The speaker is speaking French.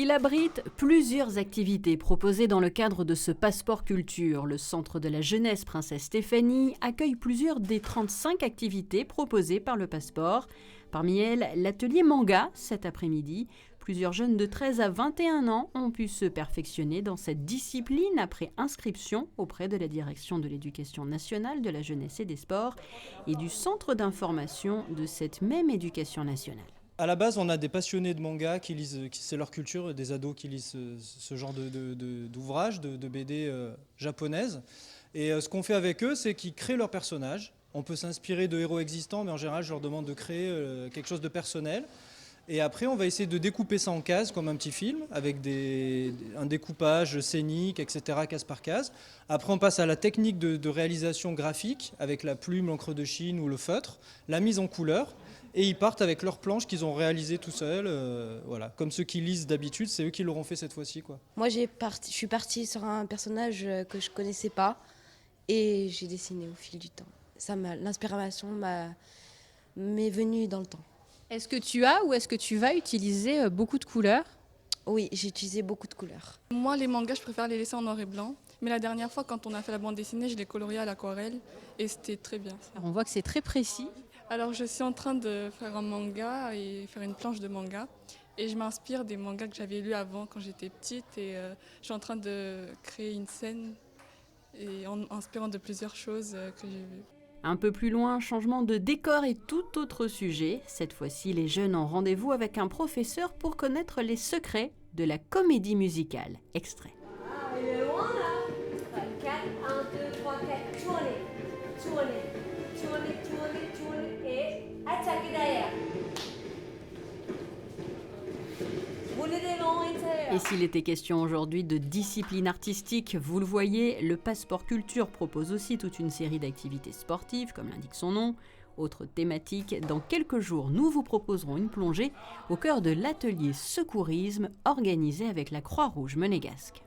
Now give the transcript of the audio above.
Il abrite plusieurs activités proposées dans le cadre de ce passeport culture. Le Centre de la jeunesse Princesse Stéphanie accueille plusieurs des 35 activités proposées par le passeport. Parmi elles, l'atelier manga cet après-midi. Plusieurs jeunes de 13 à 21 ans ont pu se perfectionner dans cette discipline après inscription auprès de la Direction de l'Éducation nationale, de la jeunesse et des sports et du Centre d'information de cette même éducation nationale. À la base, on a des passionnés de manga qui lisent, c'est leur culture, des ados qui lisent ce genre d'ouvrages, de BD japonaises. Et ce qu'on fait avec eux, c'est qu'ils créent leurs personnages. On peut s'inspirer de héros existants, mais en général, je leur demande de créer quelque chose de personnel. Et après, on va essayer de découper ça en cases, comme un petit film, avec un découpage scénique, etc., case par case. Après, on passe à la technique de réalisation graphique, avec la plume, l'encre de Chine ou le feutre, la mise en couleur. Et ils partent avec leurs planches qu'ils ont réalisées tout seuls. Voilà. Comme ceux qui lisent d'habitude, c'est eux qui l'auront fait cette fois-ci, quoi. Moi, je suis partie sur un personnage que je ne connaissais pas et j'ai dessiné au fil du temps. L'inspiration m'est venue dans le temps. Est-ce que tu as ou est-ce que tu vas utiliser beaucoup de couleurs ? Oui, j'ai utilisé beaucoup de couleurs. Moi, les mangas, je préfère les laisser en noir et blanc. Mais la dernière fois, quand on a fait la bande dessinée, je l'ai colorié à l'aquarelle et c'était très bien. Ça. On voit que c'est très précis. Alors, je suis en train de faire un manga et faire une planche de manga. Et je m'inspire des mangas que j'avais lus avant quand j'étais petite. Et je suis en train de créer une scène et en inspirant de plusieurs choses que j'ai vues. Un peu plus loin, changement de décor et tout autre sujet. Cette fois-ci, les jeunes ont rendez-vous avec un professeur pour connaître les secrets de la comédie musicale. Extrait. Ah, il est loin là. 4, 1, 2, 3, 4, tournez et attaquez derrière. Et s'il était question aujourd'hui de discipline artistique, vous le voyez, le Passeport Culture propose aussi toute une série d'activités sportives, comme l'indique son nom. Autre thématique, dans quelques jours, nous vous proposerons une plongée au cœur de l'atelier secourisme organisé avec la Croix-Rouge monégasque.